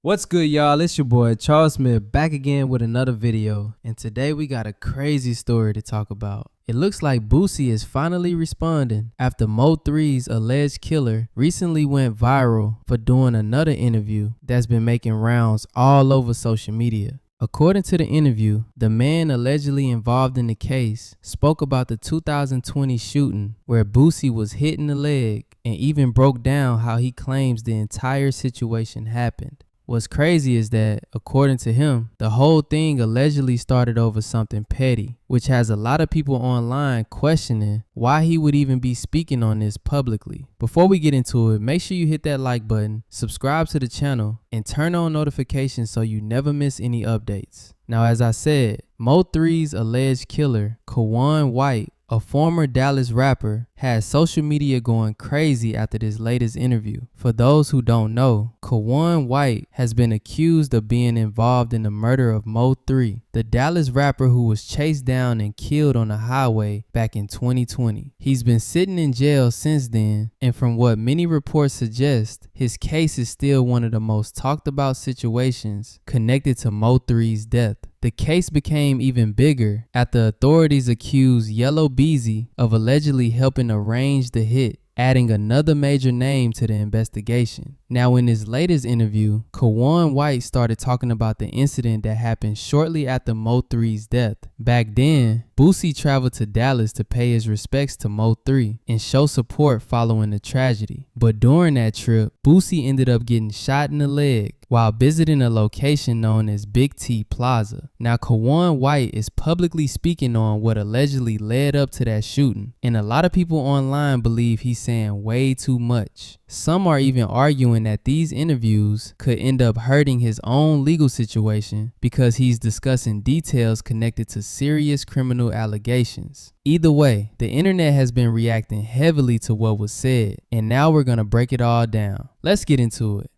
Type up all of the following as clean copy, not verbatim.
What's good, y'all? It's your boy Charles Smith back again with another video, and today we got a crazy story to talk about. It looks like Boosie is finally responding after MO3's alleged killer recently went viral for doing another interview that's been making rounds all over social media. According to the interview, the man allegedly involved in the case spoke about the 2020 shooting where Boosie was hit in the leg and even broke down how he claims the entire situation happened. What's crazy is that, according to him, the whole thing allegedly started over something petty, which has a lot of people online questioning why he would even be speaking on this publicly. Before we get into it, make sure you hit that like button, subscribe to the channel, and turn on notifications so you never miss any updates. Now, as I said, MO3's alleged killer, Kawan White, a former Dallas rapper, has social media going crazy after this latest interview. For those who don't know, Kawan White has been accused of being involved in the murder of MO3, the Dallas rapper who was chased down and killed on the highway back in 2020. He's been sitting in jail since then, and from what many reports suggest, his case is still one of the most talked about situations connected to MO3's death. The case became even bigger after authorities accused Yellow Beezy of allegedly helping arrange the hit, adding another major name to the investigation. Now, in his latest interview, Kawan White started talking about the incident that happened shortly after MO3's death. Back then, Boosie traveled to Dallas to pay his respects to MO3 and show support following the tragedy. But during that trip, Boosie ended up getting shot in the leg while visiting a location known as Big T Plaza. Now, Kawan White is publicly speaking on what allegedly led up to that shooting, and a lot of people online believe he's saying way too much. Some are even arguing that these interviews could end up hurting his own legal situation because he's discussing details connected to serious criminal allegations. Either way, the internet has been reacting heavily to what was said, and now we're gonna break it all down. Let's get into it.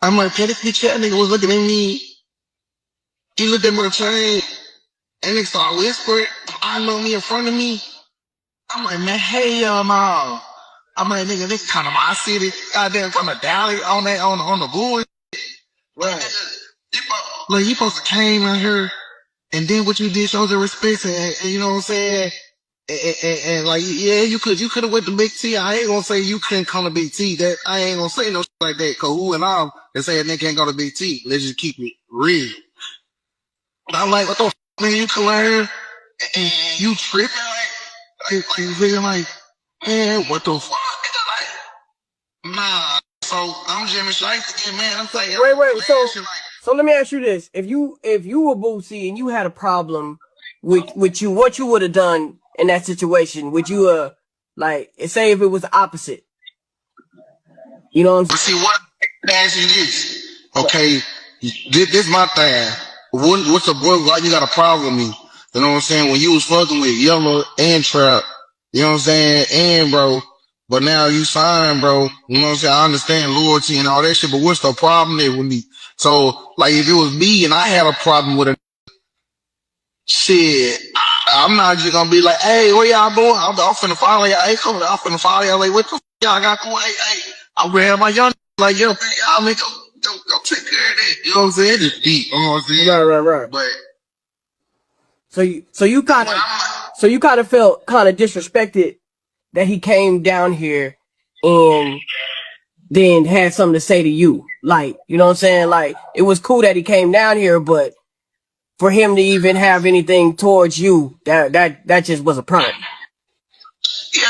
I'm like, that nigga was looking at me. He looked at my chain, and they started whispering. I know me in front of me. I'm like, man, hell no. I'm like, nigga, this kind of my city. Goddamn, from the Dally on the bull. Right. Like, you supposed to came out here, and then what you did shows the respect, and you know what I'm saying? And like, yeah, you could have went to Big T. I ain't gonna say you couldn't come to Big T. That I ain't gonna say no shit like that. Cause who and all that say a nigga can't go to Big T. Let's just keep it real. But I'm like, what the f, man? You come out here and you tripping like, man, what the fuck? Like, nah. So I'm Jimmy Shice again, man. I'm saying, wait. So let me ask you this: if you were Boosie and you had a problem with you, what you would have done in that situation? Would you like, say if it was the opposite? You know what I'm saying? See what? Ask you this. Okay, this my thing. What's the boy? Why you got a problem with me? You know what I'm saying? When you was fucking with Yellow and Trap, you know what I'm saying? And bro, but now you signed, bro. You know what I'm saying? I understand loyalty and all that shit, but what's the problem there with me? So, like, if it was me and I had a problem with a shit, I'm not just gonna be like, hey, where y'all going? I'm finna follow y'all. Hey, come on, I'm finna follow y'all. Like, what the f y'all got going? Hey, I'm gonna have my young like, yo, man, y'all make go take care of that. You know what I'm saying? It's deep. You know what I'm saying? Right. But so you kind of felt kind of disrespected that he came down here and then had something to say to you. Like, you know what I'm saying? Like, it was cool that he came down here, but for him to even have anything towards you, that just was a problem. yeah,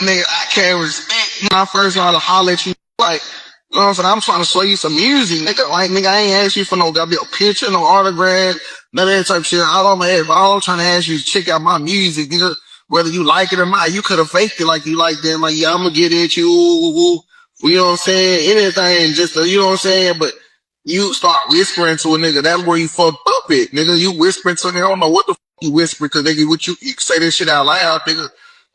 nigga, I can't respect. When I first started to holler at you, like, you know what I'm saying? I'm trying to show you some music, nigga. Like, nigga, I ain't asked you for no goddamn picture, no autograph, none of that type of shit. All I'm trying to ask you to check out my music, nigga. Whether you like it or not, you could have faked it like you like that. Like, yeah, I'm gonna get at you, you know what I'm saying? Anything, just, you know what I'm saying? But you start whispering to a nigga, that's where you fucked up at, nigga. You whispering to a nigga, I don't know what the f you whispering, cause nigga, you say this shit out loud, nigga.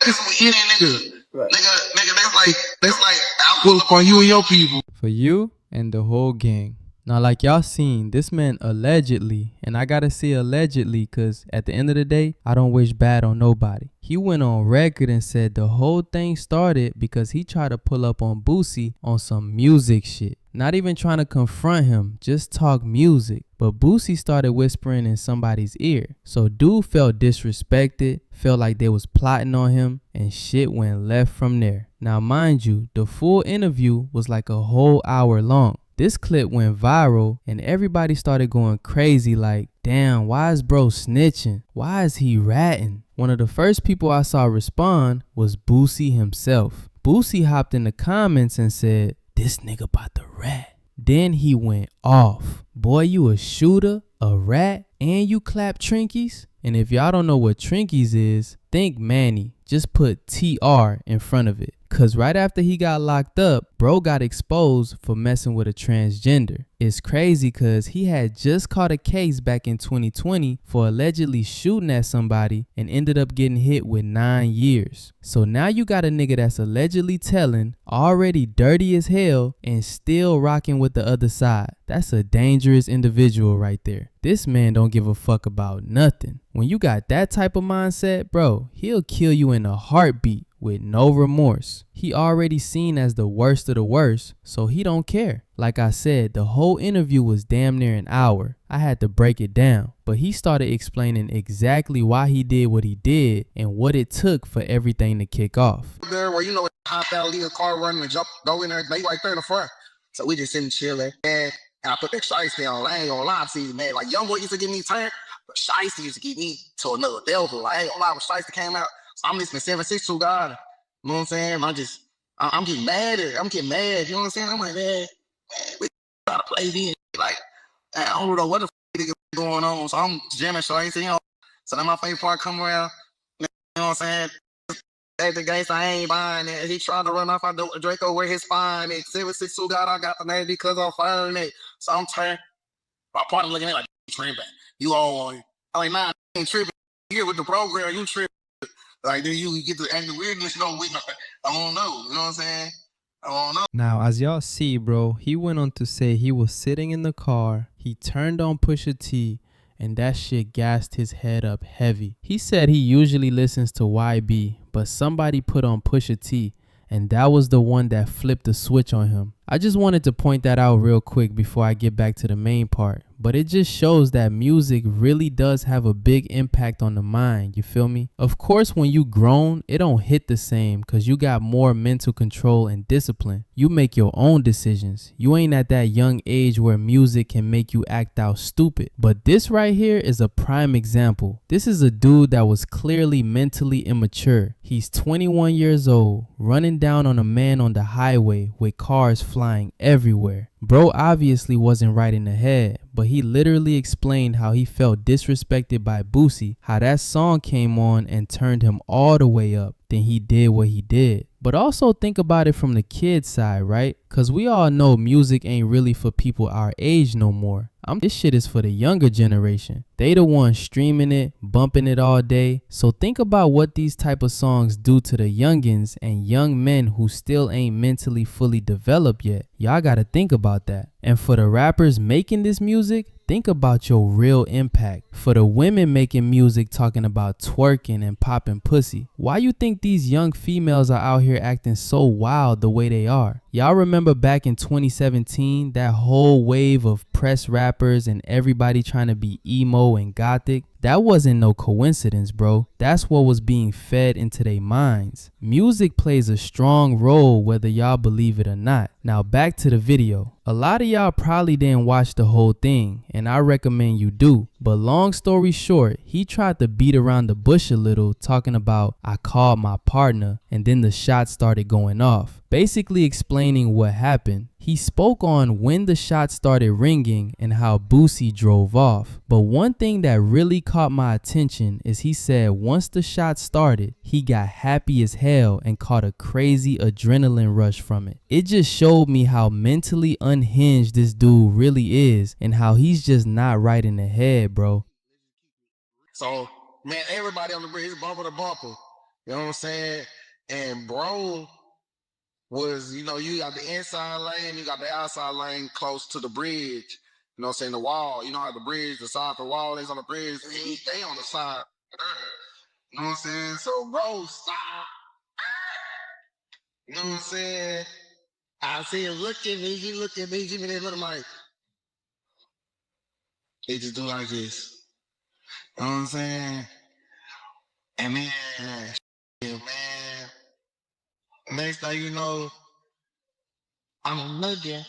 That's what you nigga. Right. Nigga, that's like output on you and your people. For you and the whole gang. Now, like y'all seen, this man allegedly, and I gotta say allegedly because at the end of the day, I don't wish bad on nobody. He went on record and said the whole thing started because he tried to pull up on Boosie on some music shit. not even trying to confront him, just talk music. But Boosie started whispering in somebody's ear. So dude felt disrespected, felt like they was plotting on him, and shit went left from there. Now mind you, the full interview was like a whole hour long. This clip went viral and everybody started going crazy like, damn, why is bro snitching? Why is he ratting? One of the first people I saw respond was Boosie himself. Boosie hopped in the comments and said, this nigga about to rat. Then he went off. Boy, you a shooter, a rat, and you clap Trinkies? And if y'all don't know what Trinkies is, think Manny. Just put TR in front of it. Cause right after he got locked up, bro got exposed for messing with a transgender. It's crazy cause he had just caught a case back in 2020 for allegedly shooting at somebody and ended up getting hit with 9 years. So now you got a nigga that's allegedly telling, already dirty as hell, and still rocking with the other side. That's a dangerous individual right there. This man don't give a fuck about nothing. When you got that type of mindset, bro, he'll kill you in a heartbeat with no remorse. He already seen as the worst of the worst, so he don't care. Like I said, the whole interview was damn near an hour. I had to break it down, but he started explaining exactly why he did what he did and what it took for everything to kick off. There where hop out, leave a car running and jump, go in there, they right there in the front. So we just sitting chilling, and I put that shiesty on. I ain't gonna lie to you, man. Like young boy used to get me turned, but shiesty used to get me to another level. Like I ain't gonna lie, when shiesty came out, so I'm listening to 762 God. You know what I'm saying? I'm getting mad. I'm getting mad. You know what I'm saying? I'm like, man, we gotta play this. Like, I don't know what the f going on. So I'm jamming shiesty, So then my favorite part come around. You know what I'm saying? At the gates, I ain't buying it. He tried to run off. I do Draco where his spine. 762 God, I got the name because I'm firing it. So I'm turning. My partner looking at me like, tripping. You all on you. I'm like, nah, I ain't tripping. Here with the program, you tripping. Like, then you get the angry weirdness. I don't know. You know what I'm saying? I don't know. Now, as y'all see, bro, he went on to say he was sitting in the car. He turned on Pusha T. And that shit gassed his head up heavy. He said he usually listens to YB, but somebody put on Pusha T, and that was the one that flipped the switch on him. I just wanted to point that out real quick before I get back to the main part. But it just shows that music really does have a big impact on the mind, you feel me? Of course, when you grown, it don't hit the same because you got more mental control and discipline. You make your own decisions. You ain't at that young age where music can make you act out stupid. But this right here is a prime example. This is a dude that was clearly mentally immature. He's 21 years old, running down on a man on the highway with cars flying everywhere. Bro obviously wasn't right in the head, but he literally explained how he felt disrespected by Boosie, how that song came on and turned him all the way up. Then he did what he did. But also think about it from the kid's side, right? Cause we all know music ain't really for people our age no more. This shit is for the younger generation. They the ones streaming it, bumping it all day. So think about what these type of songs do to the youngins and young men who still ain't mentally fully developed yet. Y'all gotta think about that. And for the rappers making this music, think about your real impact. For the women making music talking about twerking and popping pussy, why you think these young females are out here acting so wild the way they are? Y'all remember back in 2017, that whole wave of press rappers and everybody trying to be emo and gothic? That wasn't no coincidence, bro. That's what was being fed into their minds. Music plays a strong role whether y'all believe it or not. Now back to the video. A lot of y'all probably didn't watch the whole thing, and I recommend you do. But long story short, he tried to beat around the bush a little, talking about, I called my partner, and then the shots started going off. Basically explaining what happened. He spoke on when the shots started ringing and how Boosie drove off. But one thing that really caught my attention is he said once the shots started, he got happy as hell and caught a crazy adrenaline rush from it. It just showed me how mentally unhinged this dude really is and how he's just not right in the head, bro. So, man, everybody on the bridge, bumper to bumper. You know what I'm saying? And bro was, you got the inside lane, you got the outside lane close to the bridge. You know what I'm saying? The wall. You know how the bridge, the side of the wall is on the bridge. They on the side. You know what I'm saying? So, bro, stop. You know what I'm saying? I see him look at me, he looked at me, he looked at my. They just do like this. You know what I'm saying? And man, shit, man. Next thing you know, I'm looking,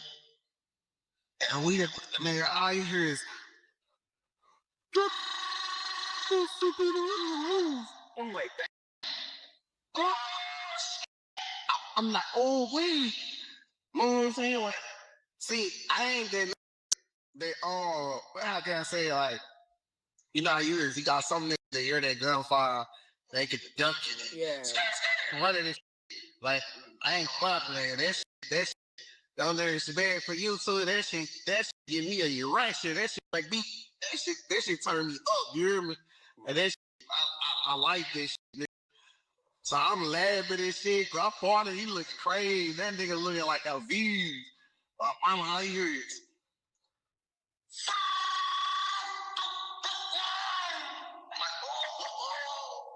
and we the man, all you hear is I'm like, oh, I'm like, oh wait. You know what I'm saying? Like, see, I ain't that how can I say, like, you know how you is, you got some niggas that hear that gunfire, they could duck in it. Yeah. Running this like I ain't fucking that shit down there is bad for you too. That shit give me a erection. That shit like me. That shit turn me up. You hear me? And that shit, I like this shit. So I'm laughing at this shit. I thought he look crazy. That nigga looking like a V. I'm how you hear it.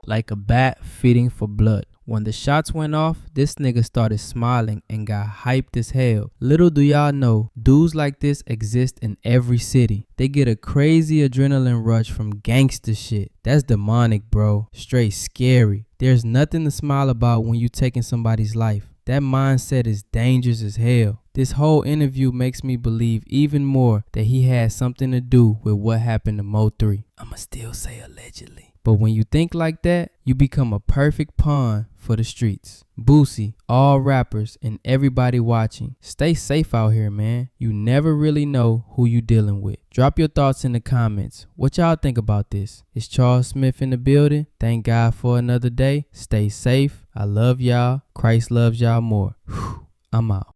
Like a bat feeding for blood. When the shots went off, this nigga started smiling and got hyped as hell. Little do y'all know, dudes like this exist in every city. They get a crazy adrenaline rush from gangster shit. That's demonic, bro. Straight scary. There's nothing to smile about when you taking somebody's life. That mindset is dangerous as hell. This whole interview makes me believe even more that he had something to do with what happened to MO3. I'ma still say allegedly. But when you think like that, you become a perfect pawn for the streets. Boosie, all rappers, and everybody watching, stay safe out here, man. You never really know who you dealing with. Drop your thoughts in the comments. What y'all think about this? It's Charles Smith in the building. Thank God for another day. Stay safe. I love y'all. Christ loves y'all more. Whew. I'm out.